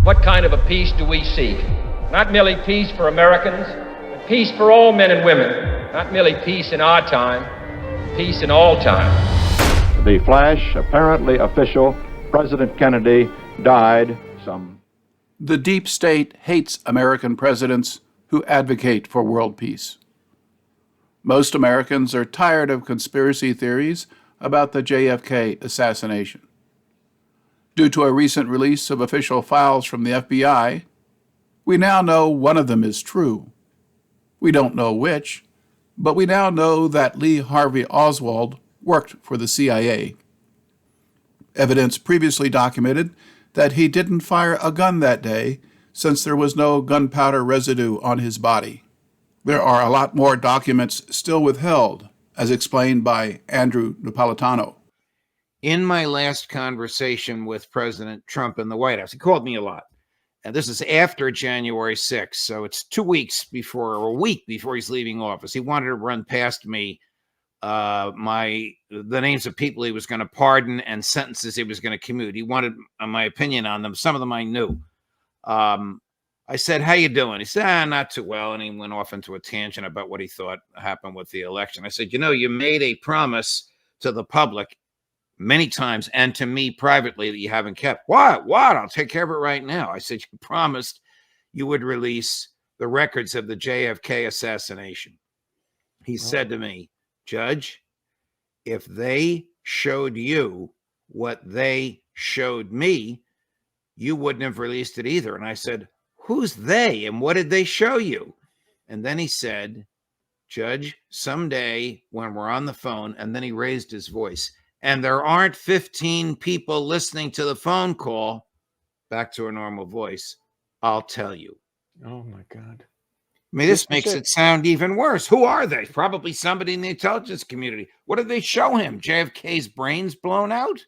What kind of a peace do we seek? Not merely peace for Americans, but peace for all men and women. Not merely peace in our time, peace in all time. The flash, apparently official, President Kennedy died The deep state hates American presidents who advocate for world peace. Most Americans are tired of conspiracy theories about the JFK assassination. Due to a recent release of official files from the FBI, we now know one of them is true. We don't know which, but we now know that Lee Harvey Oswald worked for the CIA. Evidence previously documented that he didn't fire a gun that day since there was no gunpowder residue on his body. There are a lot more documents still withheld, as explained by Andrew Napolitano. In my last conversation with President Trump in the White House, he called me a lot. And this is after January 6th, so it's 2 weeks before, or a week before he's leaving office. He wanted to run past me the names of people he was going to pardon and sentences he was going to commute. He wanted my opinion on them. Some of them I knew. I said, "How you doing?" He said, "Not too well." And he went off into a tangent about what he thought happened with the election. I said, "You made a promise to the public many times and to me privately that you haven't kept." What? I'll take care of it right now. I said, "You promised you would release the records of the JFK assassination." He said to me, "Judge, if they showed you what they showed me, you wouldn't have released it either." And I said, "Who's they and what did they show you?" And then he said, "Judge, someday when we're on the phone," and then he raised his voice, "and there aren't 15 people listening to the phone call," back to a normal voice, "I'll tell you." Oh, my God. I mean, this makes it sound even worse. Who are they? Probably somebody in the intelligence community. What did they show him? JFK's brains blown out?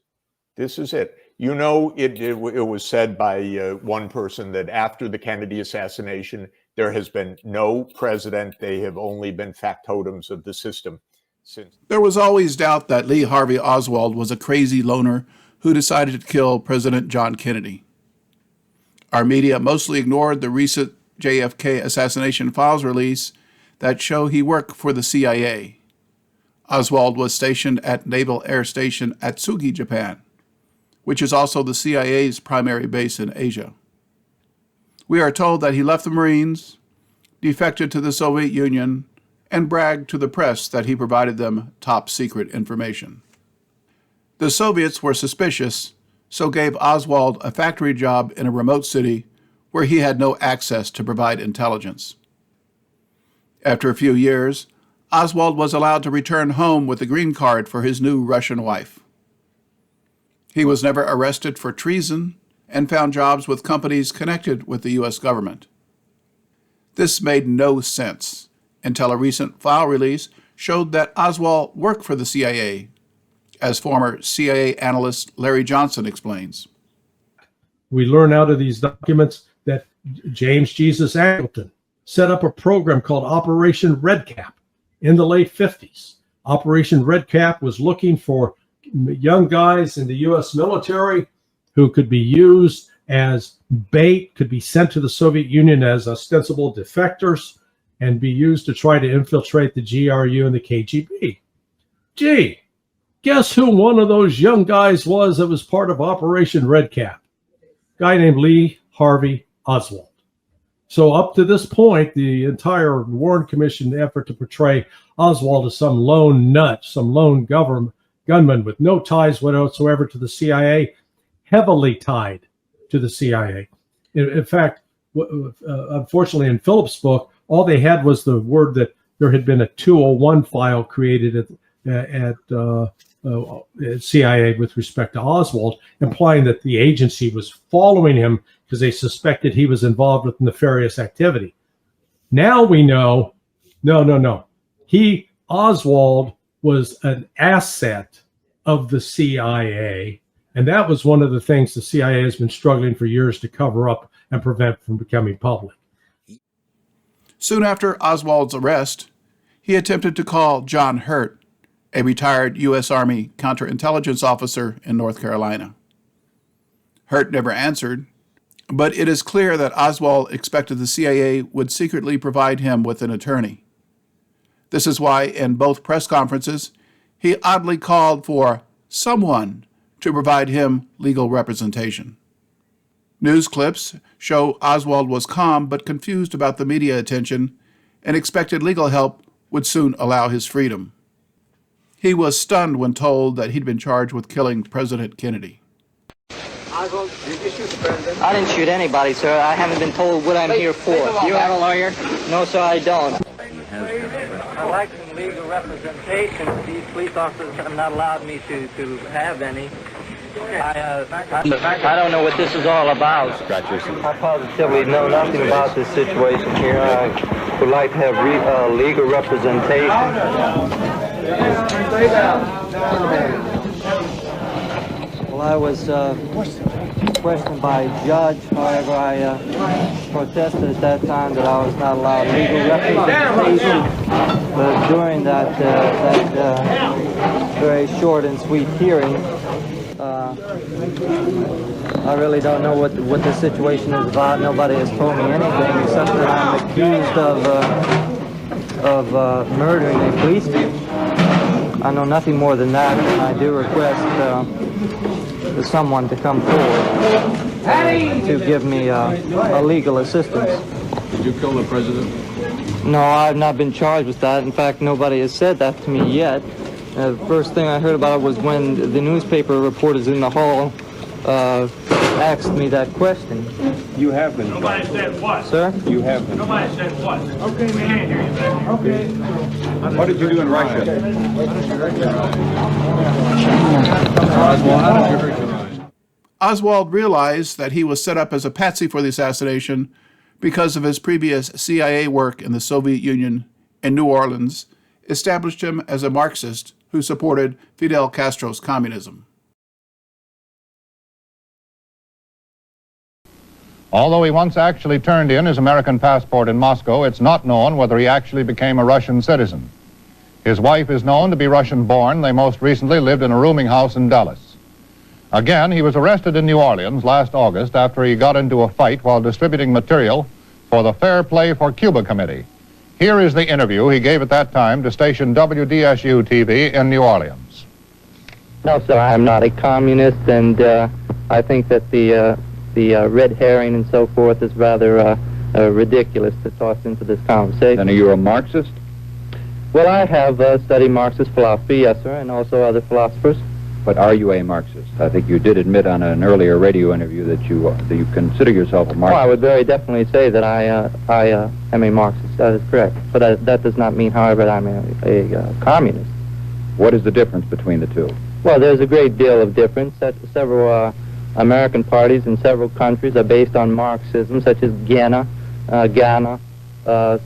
This is it. It was said by one person that after the Kennedy assassination, there has been no president. They have only been factotums of the system since. There was always doubt that Lee Harvey Oswald was a crazy loner who decided to kill President John Kennedy. Our media mostly ignored the recent JFK assassination files release that show he worked for the CIA. Oswald was stationed at Naval Air Station Atsugi, Japan, which is also the CIA's primary base in Asia. We are told that he left the Marines, defected to the Soviet Union, and bragged to the press that he provided them top-secret information. The Soviets were suspicious, so gave Oswald a factory job in a remote city where he had no access to provide intelligence. After a few years, Oswald was allowed to return home with a green card for his new Russian wife. He was never arrested for treason and found jobs with companies connected with the U.S. government. This made no sense until a recent file release showed that Oswald worked for the CIA, as former CIA analyst Larry Johnson explains. We learn out of these documents that James Jesus Angleton set up a program called Operation Redcap in the late 50s. Operation Redcap was looking for young guys in the U.S. military who could be used as bait, could be sent to the Soviet Union as ostensible defectors, and be used to try to infiltrate the GRU and the KGB. Gee, guess who one of those young guys was that was part of Operation Redcap? Guy named Lee Harvey Oswald. So up to this point, the entire Warren Commission effort to portray Oswald as some lone nut, some lone gunman with no ties whatsoever to the CIA, heavily tied to the CIA. In fact, unfortunately, in Philip's book, all they had was the word that there had been a 201 file created at CIA with respect to Oswald, implying that the agency was following him because they suspected he was involved with nefarious activity. Now we know, no. Oswald was an asset of the CIA And that was one of the things the CIA has been struggling for years to cover up and prevent from becoming public. Soon after Oswald's arrest, he attempted to call John Hurt, a retired U.S. Army counterintelligence officer in North Carolina. Hurt never answered, but it is clear that Oswald expected the CIA would secretly provide him with an attorney. This is why, in both press conferences, he oddly called for someone to provide him legal representation. News clips show Oswald was calm but confused about the media attention and expected legal help would soon allow his freedom. He was stunned when told that he'd been charged with killing President Kennedy. Oswald, did you shoot the president? I didn't shoot anybody, sir. I haven't been told what I'm here for. You have a lawyer? No, sir, I don't. I'd like some legal representation. These police officers have not allowed me to have any. I don't know what this is all about. I positively know nothing about this situation here. I would like to have legal representation. Well, I was questioned by a judge. However, I protested at that time that I was not allowed legal representation. But during that very short and sweet hearing, I really don't know what the situation is about. Nobody has told me anything except that I'm accused of murdering a policeman. I know nothing more than that, and I do request someone to come forward to give me a legal assistance. Did you kill the president? No, I've not been charged with that. In fact, nobody has said that to me yet. The first thing I heard about it was when the newspaper reporters in the hall asked me that question. You have been. Nobody said what? Sir? You have been. Nobody said what? Okay, we can't hear you, man. Okay. What did you do in Russia? Oswald realized that he was set up as a patsy for the assassination because of his previous CIA work in the Soviet Union and New Orleans, established him as a Marxist who supported Fidel Castro's communism. Although he once actually turned in his American passport in Moscow, it's not known whether he actually became a Russian citizen. His wife is known to be Russian-born. They most recently lived in a rooming house in Dallas. Again, he was arrested in New Orleans last August after he got into a fight while distributing material for the Fair Play for Cuba Committee. Here is the interview he gave at that time to station WDSU-TV in New Orleans. No, sir, I am not a communist, and I think that the red herring and so forth is rather ridiculous to toss into this conversation. Then are you a Marxist? Well, I have studied Marxist philosophy, yes, sir, and also other philosophers. But are you a Marxist? I think you did admit on an earlier radio interview that you consider yourself a Marxist. Oh, I would very definitely say that I am a Marxist. That is correct. But that does not mean, however, that I'm a communist. What is the difference between the two? Well, there's a great deal of difference. Several American parties in several countries are based on Marxism, such as Ghana.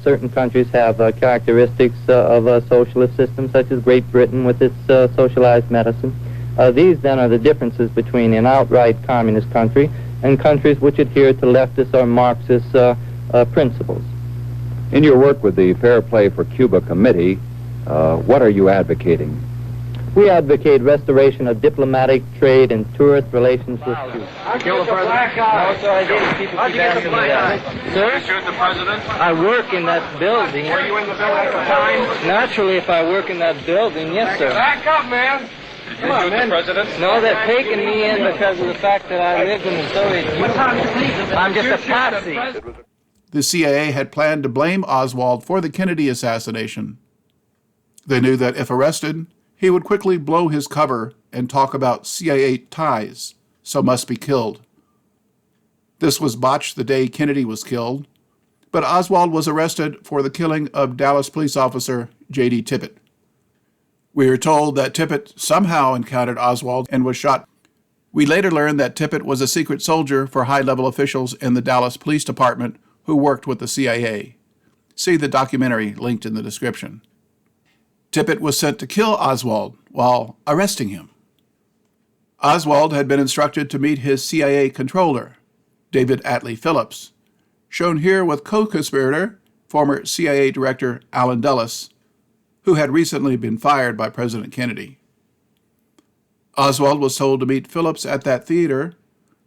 Certain countries have characteristics of a socialist system, such as Great Britain with its socialized medicine. These, then, are the differences between an outright communist country and countries which adhere to leftist or Marxist principles. In your work with the Fair Play for Cuba Committee, what are you advocating? We advocate restoration of diplomatic, trade, and tourist relations with Cuba. I killed the president. No, sir, I didn't. People keep asking me that. Sir? You shoot the president? I work in that building. Were you in the building at the time? Naturally, if I work in that building, yes, sir. Back up, man. Did you shoot the president? No, they're taking me in because of the fact that I lived in the Soviet Union. I'm just a patsy. The CIA had planned to blame Oswald for the Kennedy assassination. They knew that if arrested, he would quickly blow his cover and talk about CIA ties, so must be killed. This was botched the day Kennedy was killed, but Oswald was arrested for the killing of Dallas police officer J.D. Tippit. We are told that Tippit somehow encountered Oswald and was shot. We later learned that Tippit was a secret soldier for high-level officials in the Dallas Police Department who worked with the CIA. See the documentary linked in the description. Tippit was sent to kill Oswald while arresting him. Oswald had been instructed to meet his CIA controller, David Atlee Phillips, shown here with co-conspirator, former CIA Director Allen Dulles, who had recently been fired by President Kennedy. Oswald was told to meet Phillips at that theater,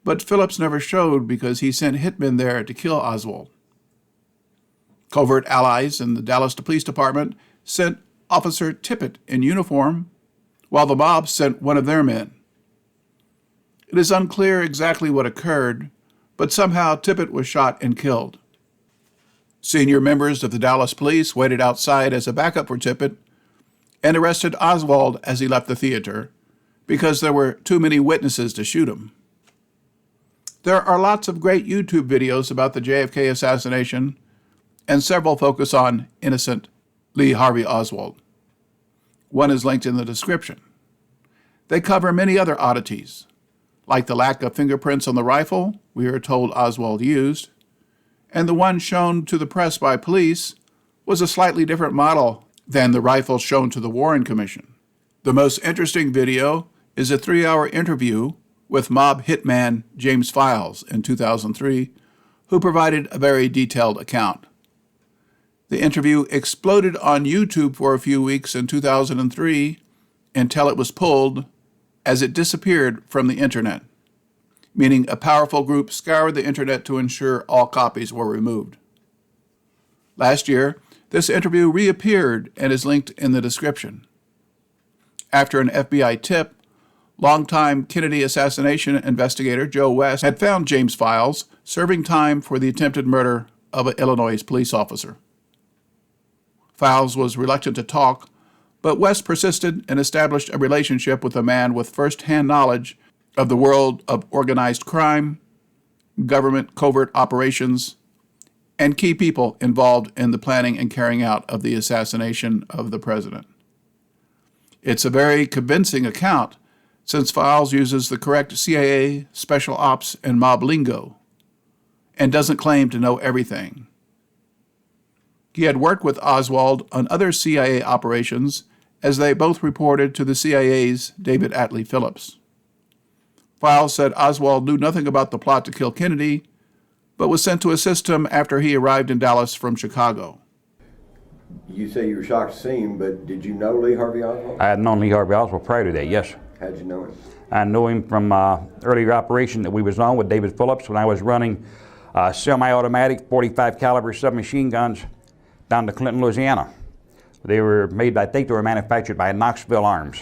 but Phillips never showed because he sent hitmen there to kill Oswald. Covert allies in the Dallas Police Department sent Officer Tippit in uniform, while the mob sent one of their men. It is unclear exactly what occurred, but somehow Tippit was shot and killed. Senior members of the Dallas police waited outside as a backup for Tippit and arrested Oswald as he left the theater because there were too many witnesses to shoot him. There are lots of great YouTube videos about the JFK assassination, and several focus on innocent Lee Harvey Oswald. One is linked in the description. They cover many other oddities, like the lack of fingerprints on the rifle we are told Oswald used, and the one shown to the press by police was a slightly different model than the rifle shown to the Warren Commission. The most interesting video is a 3-hour interview with mob hitman James Files in 2003, who provided a very detailed account. The interview exploded on YouTube for a few weeks in 2003 until it was pulled as it disappeared from the internet, meaning a powerful group scoured the internet to ensure all copies were removed. Last year, this interview reappeared and is linked in the description. After an FBI tip, longtime Kennedy assassination investigator Joe West had found James Files serving time for the attempted murder of an Illinois police officer. Files was reluctant to talk, but West persisted and established a relationship with a man with first-hand knowledge of the world of organized crime, government covert operations, and key people involved in the planning and carrying out of the assassination of the president. It's a very convincing account, since Files uses the correct CIA, special ops, and mob lingo, and doesn't claim to know everything. He had worked with Oswald on other CIA operations, as they both reported to the CIA's David Atlee Phillips. Files said Oswald knew nothing about the plot to kill Kennedy, but was sent to assist him after he arrived in Dallas from Chicago. You say you were shocked to see him, but did you know Lee Harvey Oswald? I had known Lee Harvey Oswald prior to that, yes. How'd you know him? I knew him from earlier operation that we was on with David Phillips when I was running semi-automatic 45 caliber submachine guns down to Clinton, Louisiana. They were made, I think they were manufactured by Knoxville Arms.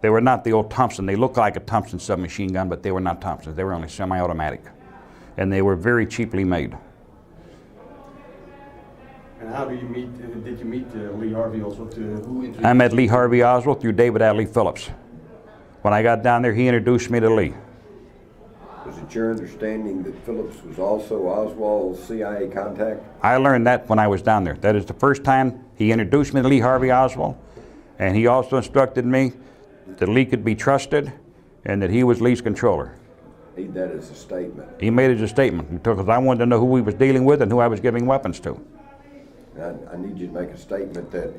They were not the old Thompson. They looked like a Thompson submachine gun, but they were not Thompsons. They were only semi-automatic. And they were very cheaply made. And how did you meet Lee Harvey Oswald? Who introduced I met Lee Harvey Oswald through David Atlee Phillips. When I got down there, he introduced me to Lee. Was it your understanding that Phillips was also Oswald's CIA contact? I learned that when I was down there. That is the first time he introduced me to Lee Harvey Oswald, and he also instructed me that Lee could be trusted and that he was Lee's controller. Made that as a statement. He made it as a statement because I wanted to know who he was dealing with and who I was giving weapons to. I need you to make a statement that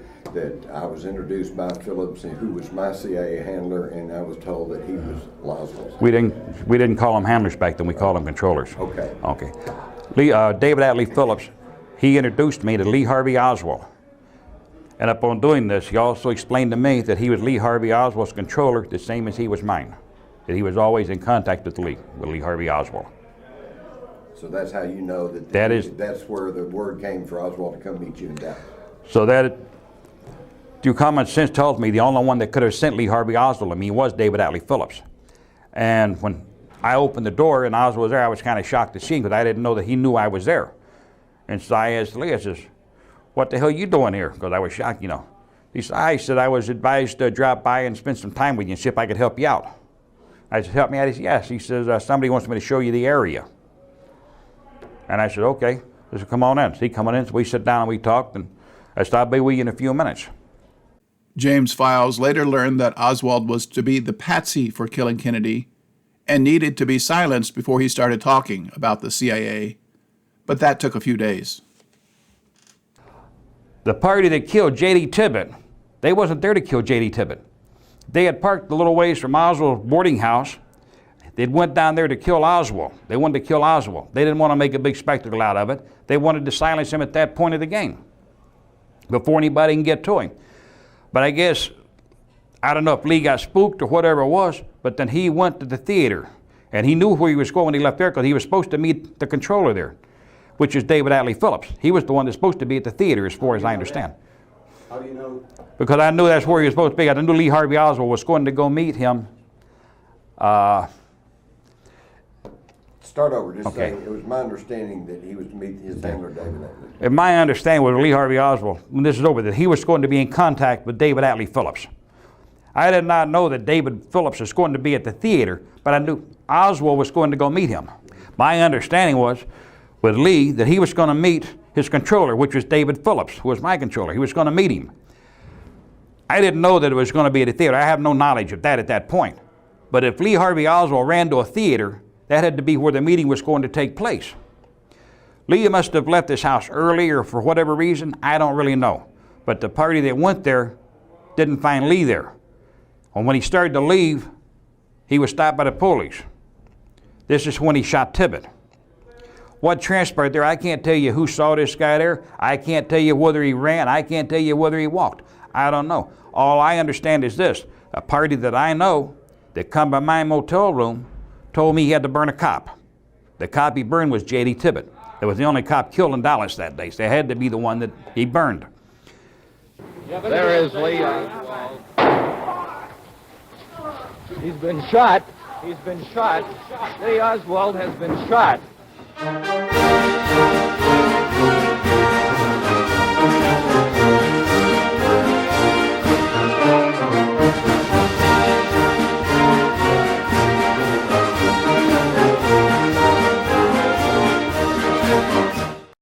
I was introduced by Phillips, and who was my CIA handler, and I was told that he was Oswald's. We didn't call them handlers back then. We called them controllers. Okay. Okay. David Atlee Phillips, he introduced me to Lee Harvey Oswald. And upon doing this, he also explained to me that he was Lee Harvey Oswald's controller, the same as he was mine. That he was always in contact with Lee Harvey Oswald. So that's how you know that that's where the word came for Oswald to come meet you in Dallas. So that, through common sense, tells me the only one that could have sent Lee Harvey Oswald to me was David Atlee Phillips. And when I opened the door and Oswald was there, I was kind of shocked to see him because I didn't know that he knew I was there. And so I asked Lee, I says, "What the hell are you doing here?" Because I was shocked, you know. He said, "I was advised to drop by and spend some time with you and see if I could help you out." I said, "Help me out?" He said, "Yes." He says, "Somebody wants me to show you the area." And I said, "Okay." He said, "Come on in." So he come on in, so we sat down and we talked, and I said, "I'll be with you in a few minutes." James Files later learned that Oswald was to be the patsy for killing Kennedy and needed to be silenced before he started talking about the CIA, but that took a few days. The party that killed J.D. Tippit, they wasn't there to kill J.D. Tippit. They had parked a little ways from Oswald's boarding house. They went down there to kill Oswald. They wanted to kill Oswald. They didn't want to make a big spectacle out of it. They wanted to silence him at that point of the game, before anybody can get to him. But I guess, I don't know if Lee got spooked or whatever it was, but then he went to the theater. And he knew where he was going when he left there, because he was supposed to meet the controller there, which is David Atlee Phillips. He was the one that's supposed to be at the theater, as far as I understand. How do you know? Because I knew that's where he was supposed to be. I knew Lee Harvey Oswald was going to go meet him. Start over. Just Okay. saying, it was my understanding that he was to meet his handler, David Atlee. And my understanding was Lee Harvey Oswald, when this is over, that he was going to be in contact with David Atlee Phillips. I did not know that David Phillips was going to be at the theater, but I knew Oswald was going to go meet him. My understanding was, with Lee, that he was going to meet his controller, which was David Phillips, who was my controller. He was going to meet him. I didn't know that it was going to be at the theater. I have no knowledge of that at that point. But if Lee Harvey Oswald ran to a theater, that had to be where the meeting was going to take place. Lee must have left this house early, or for whatever reason, I don't really know. But the party that went there didn't find Lee there. And when he started to leave, he was stopped by the police. This is when he shot Tibbet. What transpired there, I can't tell you who saw this guy there. I can't tell you whether he ran. I can't tell you whether he walked. I don't know. All I understand is this. A party that I know that come by my motel room told me he had to burn a cop. The cop he burned was J.D. Tibbet. It was the only cop killed in Dallas that day, so it had to be the one that he burned. There is Lee Oswald. He's been shot. He's been shot. Lee Oswald has been shot.